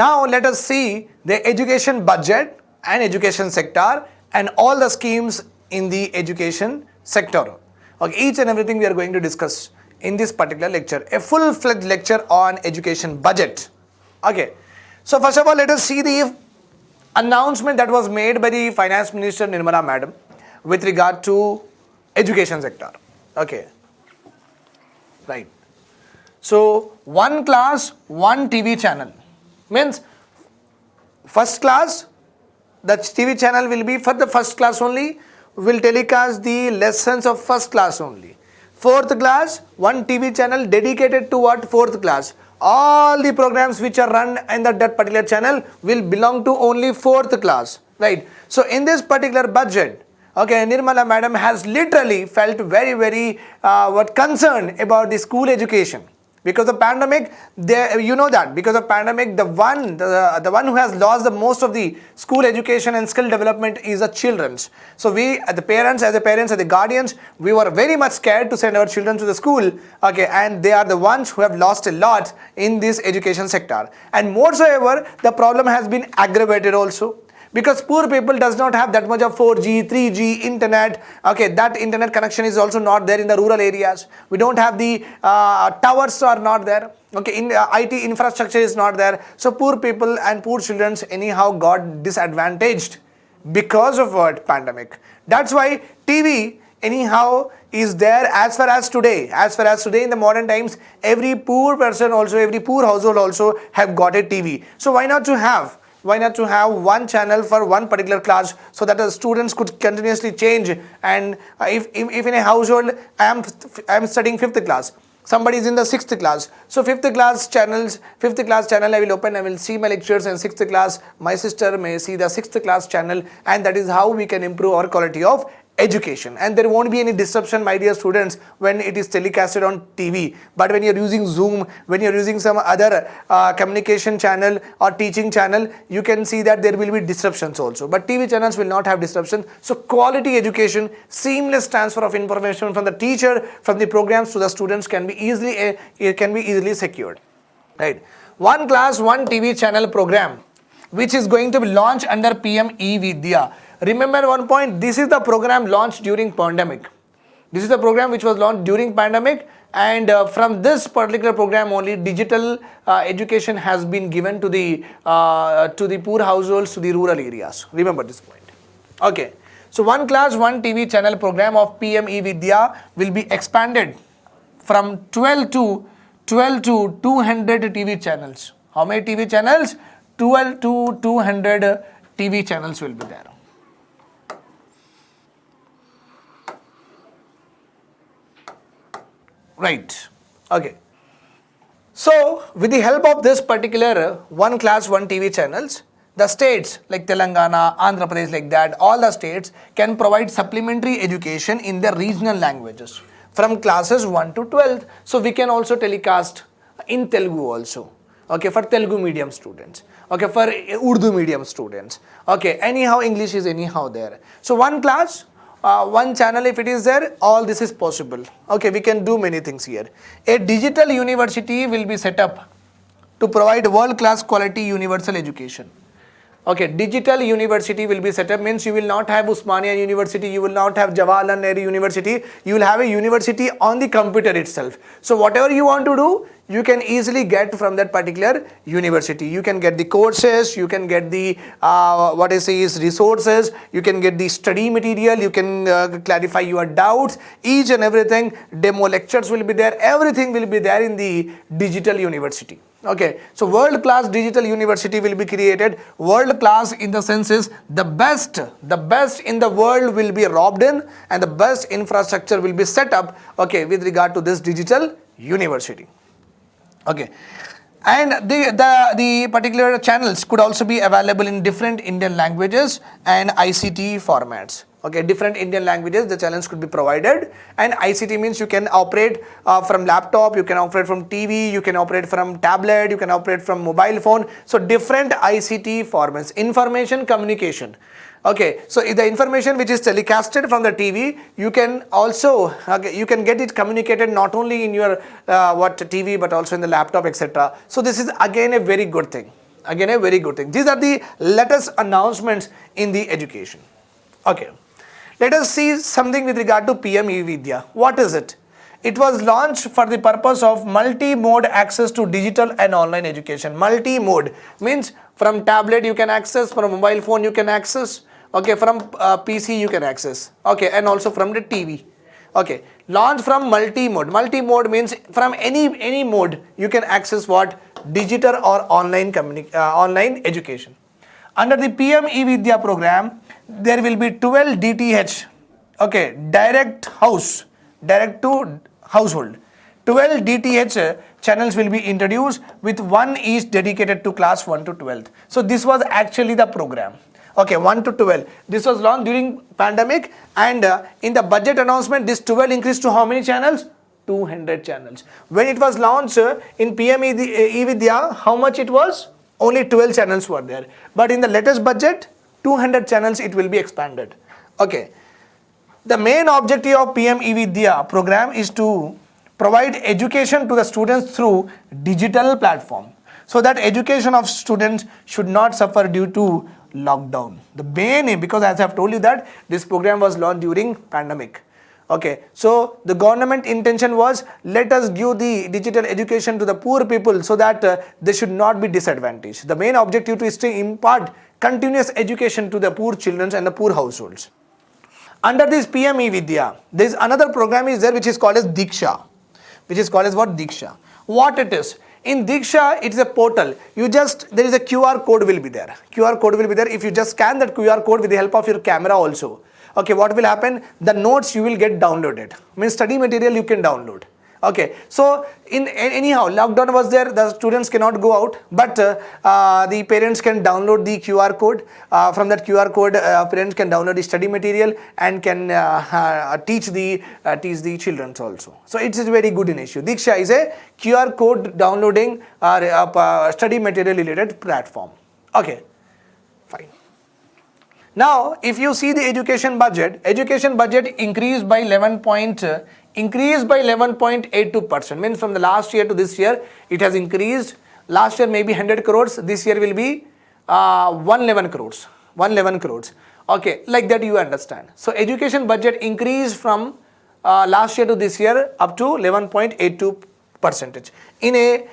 Now let us see the education budget and education sector and all the schemes in the education sector. Okay, each and everything we are going to discuss in this particular lecture, a full-fledged lecture on education budget. Okay, so first of all, let us see the announcement that was made by the Finance Minister Nirmala Madam with regard to education sector. Okay, right. So, one class, one TV channel means first class, the TV channel will be for the first class only, will telecast the lessons of first class only. Fourth class, one TV channel dedicated to what? Fourth class. All the programs which are run in that particular channel will belong to only fourth class, right? So in this particular budget, okay, Nirmala Madam has literally felt very concerned about the school education. Because of pandemic, you know that because of pandemic, the one who has lost the most of the school education and skill development is the children's. So we, as the parents, as the guardians, we were very much scared to send our children to the school. Okay, and they are the ones who have lost a lot in this education sector. And moreover, the problem has been aggravated also. Because poor people does not have that much of 4G, 3G, internet. Okay, that internet connection is also not there in the rural areas. We don't have the towers are not there. Okay, IT infrastructure is not there. So poor people and poor children anyhow got disadvantaged because of what? Pandemic. That's why TV anyhow is there as far as today. As far as today in the modern times, every poor person also, every poor household also have got a TV. So why not to have one channel for one particular class so that the students could continuously change? And if in a household I am studying 5th class, somebody is in the 6th class, so 5th class channel I will open, I will see my lectures in 6th class, my sister may see the 6th class channel, and that is how we can improve our quality of education. And there won't be any disruption, my dear students, when it is telecasted on TV. But when you're using Zoom, when you're using some other communication channel or teaching channel, you can see that there will be disruptions also. But TV channels will not have disruption. So quality education, seamless transfer of information from the teacher, from the programs to the students can be easily secured. Right? One class, one TV channel program, which is going to be launched under PM e-Vidya. Remember one point, this is the program launched during pandemic. This is the program which was launched during pandemic, and from this particular program only digital education has been given to the poor households, to the rural areas. Remember this point. Okay. So one class, one TV channel program of PM eVidya will be expanded from 12 to 200 TV channels. How many TV channels? 12 to 200 TV channels will be there. Right. Okay. So with the help of this particular one class, one TV channels, the states like Telangana, Andhra Pradesh, like that, all the states can provide supplementary education in their regional languages from classes 1 to 12. So we can also telecast in Telugu also. Okay, for Telugu medium students. Okay, for Urdu medium students. Okay, anyhow English is anyhow there. So one class, one channel, if it is there, all this is possible. Okay, we can do many things here. A digital university will be set up to provide world-class quality universal education. Okay, digital university will be set up, means you will not have Usmania University, you will not have Jawaharlal Nehru University, you will have a university on the computer itself. So whatever you want to do, you can easily get from that particular university. You can get the courses, you can get the resources, you can get the study material, you can clarify your doubts, each and everything, demo lectures will be there, everything will be there in the digital university. Okay, so world-class digital university will be created. World-class in the sense is the best in the world will be robbed in, and the best infrastructure will be set up, okay, with regard to this digital university. Okay, and the particular channels could also be available in different Indian languages and ICT formats. Okay, different Indian languages, the channels could be provided, and ICT means you can operate from laptop, you can operate from TV, you can operate from tablet, you can operate from mobile phone. So different ICT formats, information communication. Okay, so the information which is telecasted from the TV, you can also you can get it communicated not only in your TV but also in the laptop, etc. So this is again a very good thing. Again, a very good thing. These are the latest announcements in the education. Okay. Let us see something with regard to PM e-Vidya. What is it? It was launched for the purpose of multi-mode access to digital and online education. Multi-mode means from tablet you can access, from mobile phone you can access, okay, from PC you can access, okay, and also from the TV. Okay, launch from multi-mode. Multi-mode means from any mode you can access what? Digital or online online education. Under the PM e-Vidya program, there will be 12 DTH, okay, direct to household. 12 DTH channels will be introduced with one each dedicated to class 1 to 12th. So this was actually the program. Okay, 1 to 12. This was launched during pandemic, and in the budget announcement, this 12 increased to how many channels? 200 channels. When it was launched in PM e-Vidya, how much it was? Only 12 channels were there. But in the latest budget, 200 channels it will be expanded. Okay. The main objective of PM e-Vidya program is to provide education to the students through digital platform, so that education of students should not suffer due to lockdown. The main aim, because as I have told you that this program was launched during pandemic. Okay, so the government intention was, let us give the digital education to the poor people so that they should not be disadvantaged. The main objective is to impart continuous education to the poor children and the poor households. Under this PM e-Vidya, there is another program is there which is called as Diksha. Which is called as what? Diksha. What it is? In Diksha, it's a portal. There is a QR code will be there. QR code will be there. If you just scan that QR code with the help of your camera also, okay, what will happen? The notes you will get downloaded. Means study material you can download. Okay, so anyhow, lockdown was there, the students cannot go out, but the parents can download the QR code. From that QR code, parents can download the study material and can teach the children also. So it is a very good initiative. Diksha is a QR code downloading study material related platform. Okay, fine. Now, if you see the education budget increased by 11.82%. Means from the last year to this year, it has increased. Last year maybe 100 crores. This year will be 111 crores. 111 crores. Okay, like that you understand. So education budget increased from last year to this year up to 11.82%. In a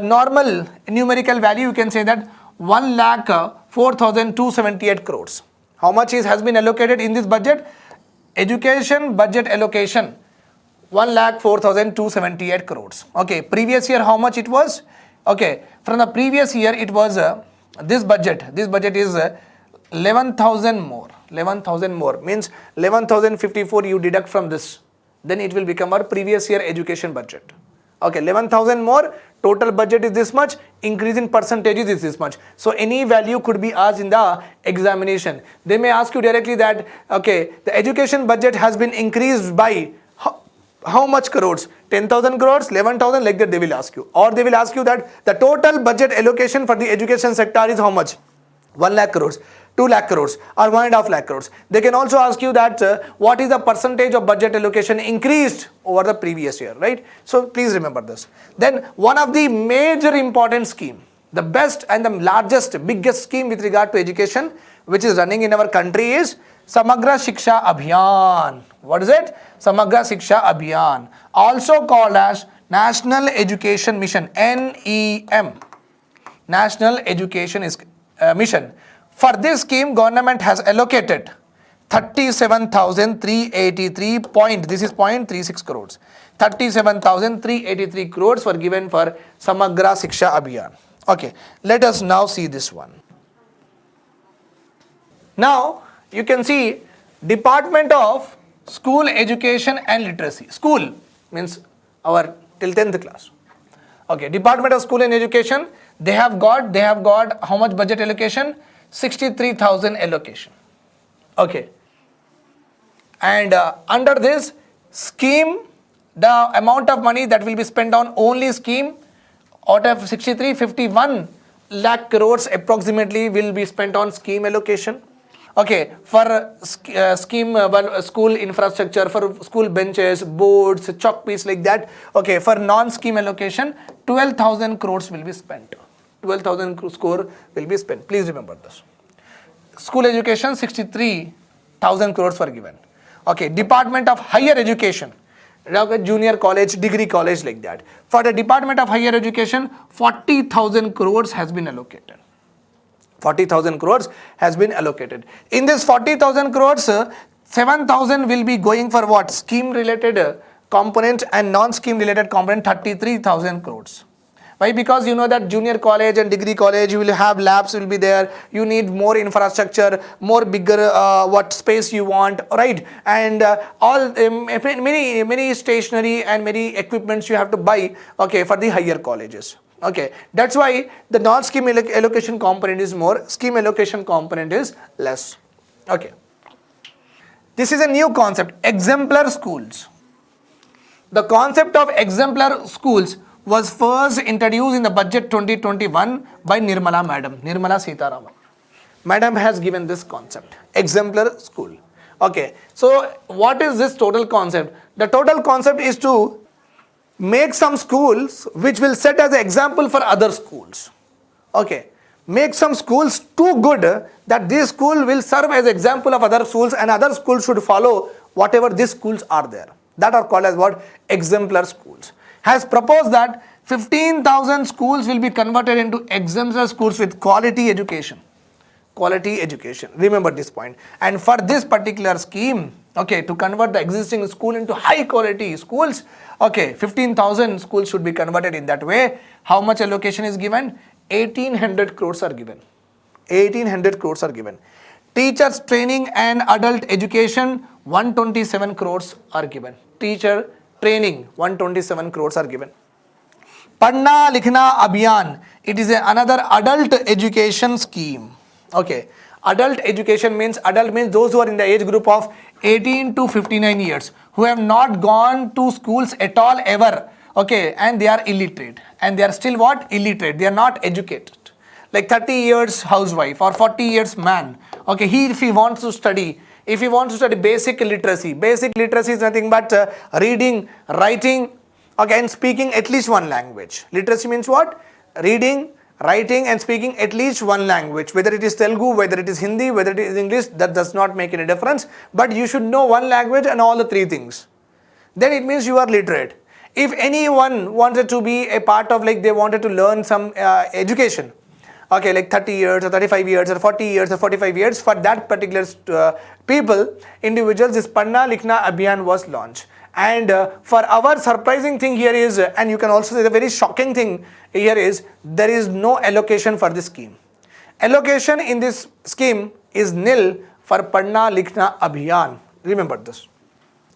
normal numerical value, you can say that 1,04,278 crores. How much has been allocated in this budget? Education budget allocation 1,04,278 crores. Okay, previous year how much it was? Okay, from the previous year it was this budget is 11,000 more. 11,000 more means 11,054 you deduct from this, then it will become our previous year education budget. Okay, 11,000 more, total budget is this much, increase in percentages is this much. So any value could be asked in the examination. They may ask you directly that, okay, the education budget has been increased by how much crores? 10,000 crores, 11,000, like that they will ask you. Or they will ask you that the total budget allocation for the education sector is how much? 1 lakh crores, 2 lakh crores or 1.5 lakh crores. They can also ask you that what is the percentage of budget allocation increased over the previous year, right? So please remember this. Then one of the major important scheme, the best and the biggest scheme with regard to education which is running in our country is Samagra Shiksha Abhiyan. What is it? Samagra Shiksha Abhiyan, also called as National Education Mission, NEM. National Education Mission. For this scheme, government has allocated 37,383 0.36 crores. 37,383 crores were given for Samagra Shiksha Abhiyan. Okay, let us now see this one. Now, you can see Department of School Education and Literacy. School means our till 10th class. Okay, Department of School and Education, they have got how much budget allocation? 63,000 allocation. Okay, and under this scheme, the amount of money that will be spent on only scheme, out of 51 lakh crores approximately will be spent on scheme allocation. Okay, for scheme school infrastructure, for school benches, boards, chalk piece like that. Okay, for non-scheme allocation, 12,000 crores will be spent. 12,000 score will be spent. Please remember this. School education, 63,000 crores were given. Okay, Department of Higher Education, junior college, degree college, like that. For the Department of Higher Education, 40,000 crores has been allocated. 40,000 crores has been allocated. In this 40,000 crores, 7,000 will be going for what? Scheme related component and non-scheme related component, 33,000 crores. Why? Because you know that junior college and degree college, you will have labs will be there. You need more infrastructure, more bigger what space you want, right? And all many stationery and many equipments you have to buy. Okay, for the higher colleges. Okay, that's why the non-scheme allocation component is more, scheme allocation component is less. Okay, this is a new concept, exemplar schools. The concept of exemplar schools was first introduced in the budget 2021 by Nirmala Madam, Nirmala Sitaraman. Madam has given this concept, exemplar school. Okay, so what is this total concept? The total concept is to make some schools which will set as an example for other schools. Okay, make some schools too good that this school will serve as example of other schools and other schools should follow whatever these schools are there. That are called as what? Exemplar schools. Has proposed that 15,000 schools will be converted into exemplar schools with quality education. Quality education. Remember this point. And for this particular scheme, okay, to convert the existing school into high quality schools, okay, 15,000 schools should be converted in that way. How much allocation is given? 1,800 crores are given. 1,800 crores are given. Teachers training and adult education, 127 crores are given. Teacher training, 127 crores are given. Padhna Likhna Abhiyan, it is another adult education scheme. Okay, adult education means, adult means those who are in the age group of 18 to 59 years, who have not gone to schools at all ever. Okay, and they are illiterate. And they are still what? Illiterate. They are not educated. Like 30 years housewife or 40 years man. Okay, if he wants to study, basic literacy is nothing but reading, writing, okay, and speaking at least one language. Literacy means what? Reading, writing and speaking at least one language. Whether it is Telugu, whether it is Hindi, whether it is English, that does not make any difference. But you should know one language and all the three things. Then it means you are literate. If anyone wanted to be a part of, like they wanted to learn some education, okay, like 30 years or 35 years or 40 years or 45 years, for that particular people, individuals, this Padhna Likhna Abhiyan was launched. And for our surprising thing here is, and you can also say the very shocking thing here is, there is no allocation for this scheme. Allocation in this scheme is nil for Padhna Likhna Abhiyan. Remember this.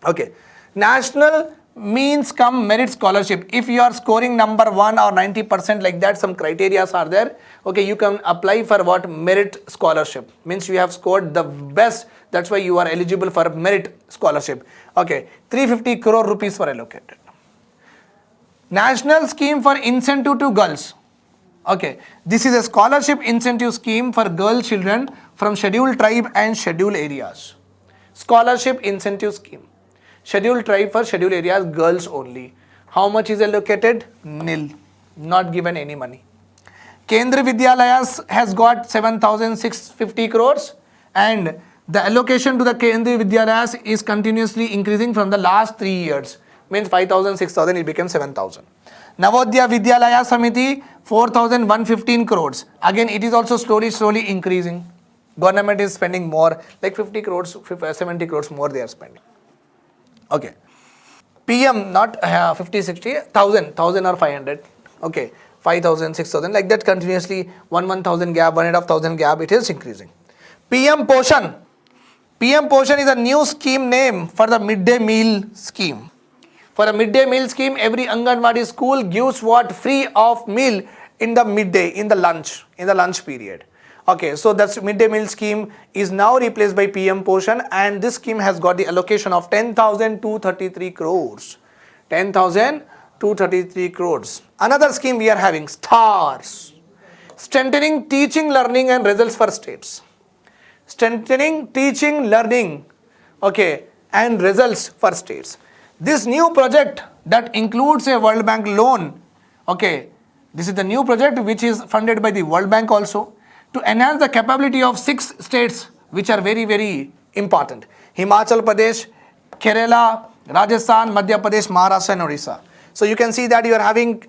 Okay. National means come merit scholarship. If you are scoring number 1 or 90% like that, some criteria are there. Okay, you can apply for what? Merit scholarship. Means you have scored the best. That's why you are eligible for merit scholarship. Okay, 350 crore rupees were allocated. National scheme for incentive to girls. Okay, this is a scholarship incentive scheme for girl children from scheduled tribe and scheduled areas. Scholarship incentive scheme. Scheduled tribe for scheduled areas, girls only. How much is allocated? Nil. Not given any money. Kendra Vidyalaya has got 7,650 crores and the allocation to the Kendra Vidyalaya is continuously increasing from the last 3 years. Means 5,000, 6,000, it became 7,000. Navodaya Vidyalaya Samiti, 4,115 crores. Again, it is also slowly increasing. Government is spending more, like 50 crores, 70 crores more they are spending. Okay. PM not 50, 60, 1,000 or 500. Okay. 5,000, 6,000, like that continuously 1,000 gap, 1,500 gap, it is increasing. PM Poshan. PM Poshan is a new scheme name for the midday meal scheme. For a midday meal scheme, every Anganwadi school gives what? Free of meal in the midday, in the lunch period. Okay, so that's midday meal scheme is now replaced by PM Poshan and this scheme has got the allocation of 10,233 crores. 10,233 crores. Another scheme we are having, STARS. Strengthening teaching, learning and results for states. Strengthening teaching, learning, okay, and results for states. This new project that includes a World Bank loan, okay, This is the new project which is funded by the World Bank also to enhance the capability of 6 states which are very, very important. Himachal Pradesh, Kerala, Rajasthan, Madhya Pradesh, Maharashtra and Odisha. So you can see that you are having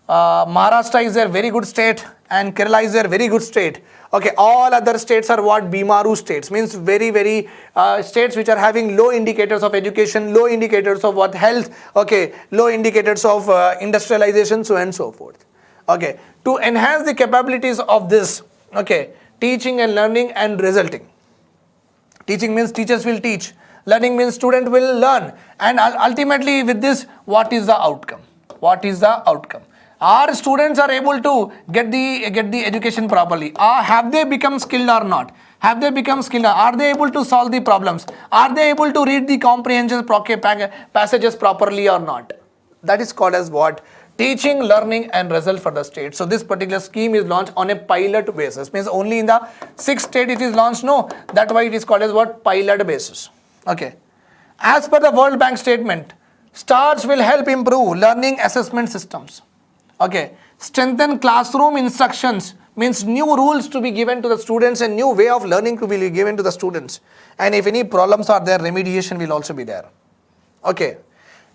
Maharashtra is a very good state and Kerala is a very good state. Okay, all other states are what? Bimaru states, means very, very states which are having low indicators of education, low indicators of what? Health, okay, low indicators of industrialization, so and so forth. Okay, to enhance the capabilities of this, okay, teaching and learning and resulting. Teaching means teachers will teach. Learning means student will learn. And ultimately with this, what is the outcome? What is the outcome? Our students are able to get the education properly. Have they become skilled or not? Have they become skilled? Are they able to solve the problems? Are they able to read the comprehension passages properly or not? That is called as what? Teaching, learning and result for the state. So this particular scheme is launched on a pilot basis. Means only in the 6th state it is launched. No, that's why it is called as what? Pilot basis. Okay. As per the World Bank statement, STARS will help improve learning assessment systems. Okay. Strengthen classroom instructions, means new rules to be given to the students and new way of learning to be given to the students. And if any problems are there, remediation will also be there. Okay.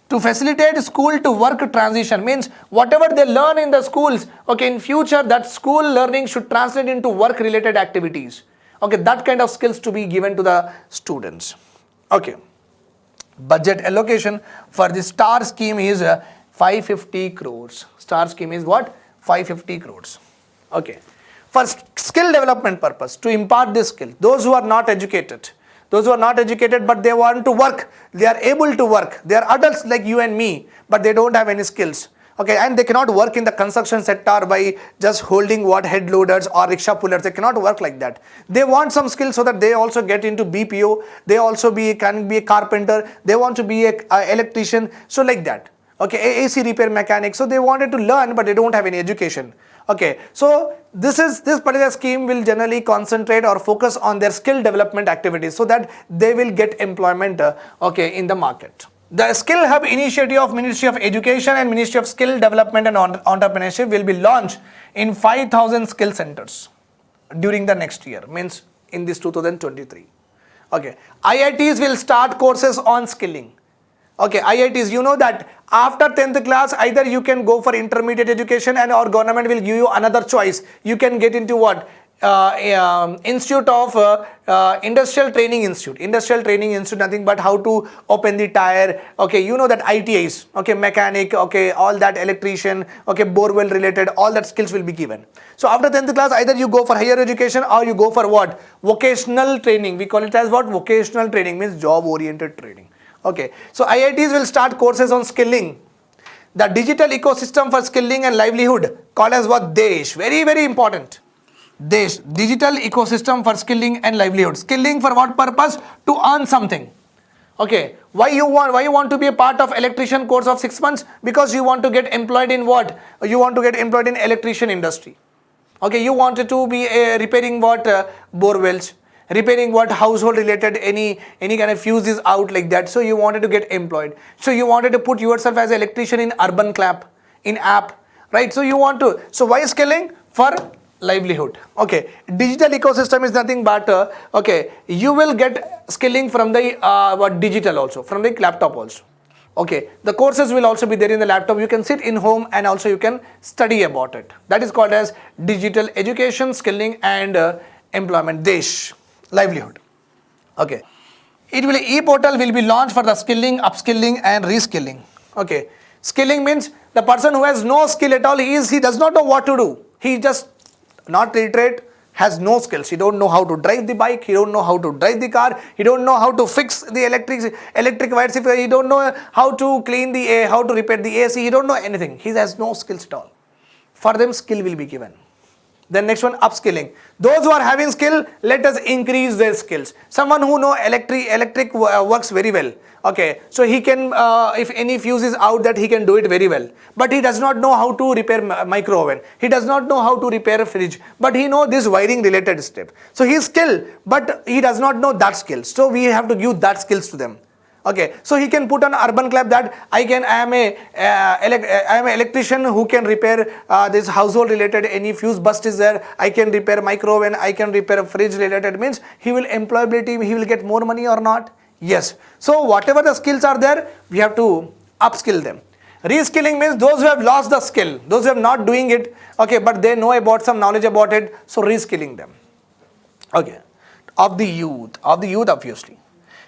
To facilitate school to work transition, means whatever they learn in the schools, okay, in future that school learning should translate into work related activities. Okay, that kind of skills to be given to the students. Okay. Budget allocation for the STAR scheme is 550 crores. STAR scheme is what? 550 crores. Okay. For skill development purpose, to impart this skill, those who are not educated, but they want to work, they are able to work, they are adults like you and me, but they don't have any skills. Okay, and they cannot work in the construction sector by just holding what? Head loaders or rickshaw pullers. They cannot work like that. They want some skills so that they also get into BPO. They also can be a carpenter. They want to be a electrician. So like that. Okay, AC repair mechanic. So they wanted to learn, but they don't have any education. Okay, so this particular scheme will generally concentrate or focus on their skill development activities so that they will get employment okay, in the market. The Skill Hub initiative of Ministry of Education and Ministry of Skill Development and Entrepreneurship will be launched in 5,000 skill centers during the next year, means in this 2023. Okay, IITs will start courses on skilling. Okay, IITs, you know that after 10th class, either you can go for intermediate education and our government will give you another choice. You can get into what? Institute of Industrial Training Institute. Industrial Training Institute, nothing but how to open the tire. Okay, you know that ITIs, okay, mechanic, okay, all that electrician, okay, borewell related, all that skills will be given. So after 10th class, either you go for higher education or you go for what? Vocational training. We call it as what? Vocational training, means job oriented training. Okay, so IITs will start courses on skilling. The digital ecosystem for skilling and livelihood, called as what? DESH. Very, very important. DESH, digital ecosystem for skilling and livelihood. Skilling for what purpose? To earn something. Okay, why you want to be a part of electrician course of 6 months? Because you want to get employed in what? You want to get employed in electrician industry. Okay, you wanted to be repairing what? Bore wells, repairing what? Household related, any kind of fuse is out like that. So you wanted to get employed. So you wanted to put yourself as an electrician in urban clap, in app, right? So you want to, so why skilling? For livelihood. Okay, digital ecosystem is nothing but okay, you will get skilling from the what? Digital also, from the laptop also. Okay, the courses will also be there in the laptop. You can sit in home and also you can study about it. That is called as digital education, skilling and employment. DESH, livelihood. Okay, e-portal will be launched for the skilling, upskilling and reskilling. Okay, skilling means the person who has no skill at all, he does not know what to do. He just not literate, has no skills. He don't know how to drive the bike, he don't know how to drive the car, he don't know how to fix the electric wires, if he don't know how to clean the how to repair the AC, he don't know anything. He has no skills at all. For them, skill will be given. Then next one, upskilling. Those who are having skill, let us increase their skills. Someone who know electric works very well. Okay, so he can, if any fuse is out, that he can do it very well. But he does not know how to repair micro oven. He does not know how to repair a fridge. But he know this wiring related step. So he is skilled, but he does not know that skill. So we have to give that skills to them. Okay, so he can put on urban club that I am an electrician who can repair this household related, any fuse burst is there, I can repair microwave and I can repair a fridge related, means he will employability, he will get more money or not? Yes. So whatever the skills are there, we have to upskill them. Reskilling means those who have lost the skill, those who are not doing it, okay, but they know about some knowledge about it, so reskilling them. Okay, of the youth obviously.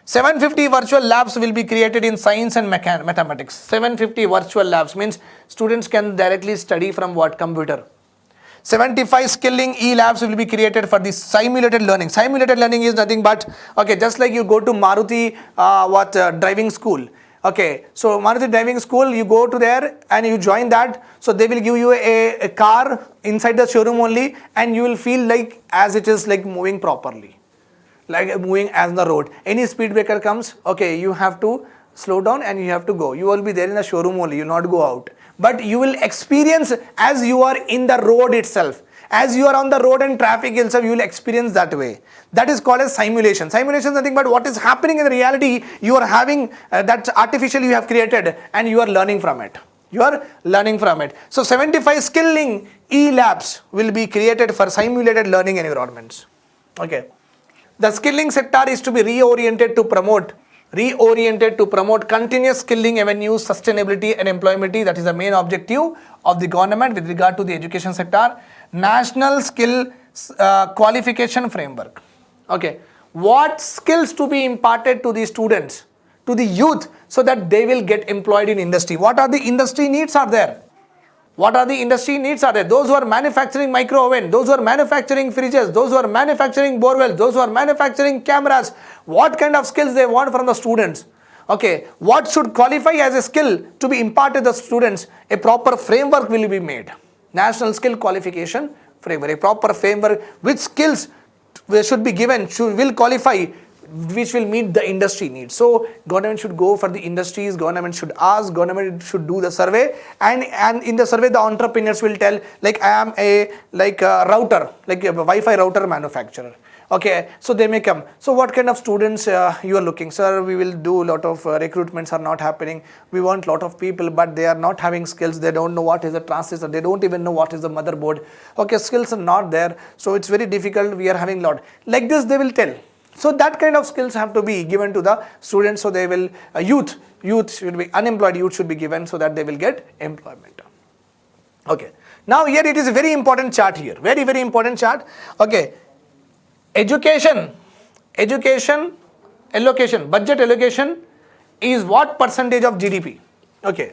750 virtual labs will be created in science and mathematics. 750 virtual labs means students can directly study from what? Computer. 75 skilling e-labs will be created for the simulated learning. Simulated learning is nothing but, okay, just like you go to Maruti driving school. Okay, so Maruti driving school, you go to there and you join that. So they will give you a car inside the showroom only, and you will feel like as it is like moving properly, like moving as the road. Any speed breaker comes, okay, you have to slow down and you have to go. You will be there in the showroom only, you will not go out. But you will experience as you are in the road itself. As you are on the road and traffic itself, you will experience that way. That is called as simulation. Simulation is nothing but what is happening in reality. You are having that artificially you have created and you are learning from it. You are learning from it. So 75 skilling e-labs will be created for simulated learning environments. Okay. The skilling sector is to be reoriented to promote continuous skilling avenues, sustainability and employability. That is the main objective of the government with regard to the education sector. National skill qualification framework. Okay, what skills to be imparted to the students, to the youth, so that they will get employed in industry? What are the industry needs are there? What are the industry needs are there? Those who are manufacturing micro oven, those who are manufacturing fridges, those who are manufacturing bore wells, those who are manufacturing cameras, what kind of skills they want from the students? Okay, what should qualify as a skill to be imparted to the students? A proper framework will be made. National skill qualification framework, a proper framework which skills should be given, will qualify, which will meet the industry needs. So government should go for the industries, government should ask, government should do the survey, and in the survey the entrepreneurs will tell, like I am a router, like a Wi-Fi router manufacturer. Okay, so they may come. So what kind of students you are looking? Sir, we will do a lot of recruitments are not happening. We want lot of people, but they are not having skills. They don't know what is a transistor. They don't even know what is the motherboard. Okay, skills are not there. So it's very difficult. We are having lot. Like this they will tell. So that kind of skills have to be given to the students. So they will, youth should be, unemployed youth should be given so that they will get employment. Okay. Now here it is a very important chart here. Very, very important chart. Okay. Education allocation, budget allocation is what percentage of GDP? Okay.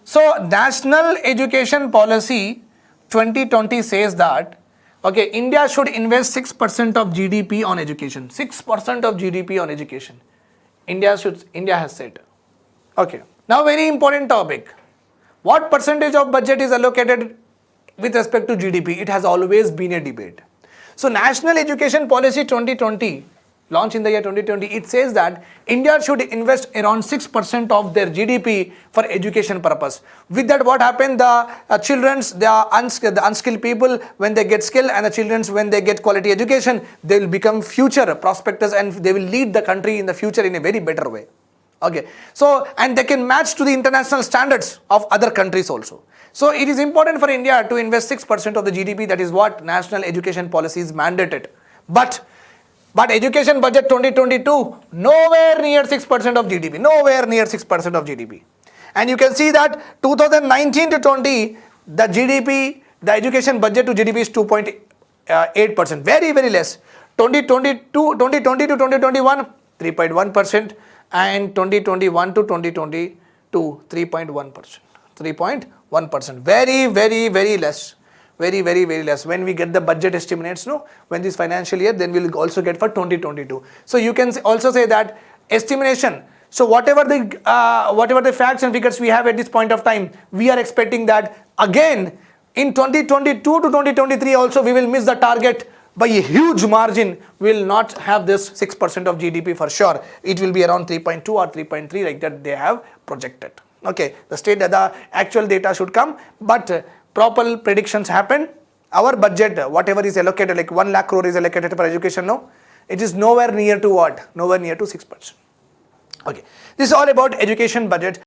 So National Education Policy 2020 says that, okay, India should invest 6% of GDP on education. 6% of GDP on education. India has said. Okay. Now very important topic. What percentage of budget is allocated with respect to GDP? It has always been a debate. So National Education Policy 2020, launched in the year 2020, it says that India should invest around 6% of their GDP for education purpose. With that, what happened? The the unskilled people, when they get skill, and the children, when they get quality education, they will become future prospectors and they will lead the country in the future in a very better way. Okay, so and they can match to the international standards of other countries also. So it is important for India to invest 6% of the GDP. That is what National Education Policy is mandated. But education budget 2022, nowhere near 6% of GDP. Nowhere near 6% of GDP. And you can see that 2019 to 20, the GDP, the education budget to GDP is 2.8%. Very, very less. 2020 to 2021, 3.1%. And 2021 to 2022, 3.1%. 3.1%. Very, very, very less. Very, very, very less. When we get the budget estimates, no, when this financial year, then we will also get for 2022. So you can also say that estimation. So whatever the facts and figures we have at this point of time, we are expecting that again in 2022 to 2023 also we will miss the target by a huge margin. We will not have this 6% of GDP for sure. It will be around 3.2 or 3.3 like that they have projected. Okay, the actual data should come, but proper predictions happen. Our budget, whatever is allocated, like 1 lakh crore is allocated for education now, it is nowhere near to what? Nowhere near to 6%. Okay, this is all about education budget.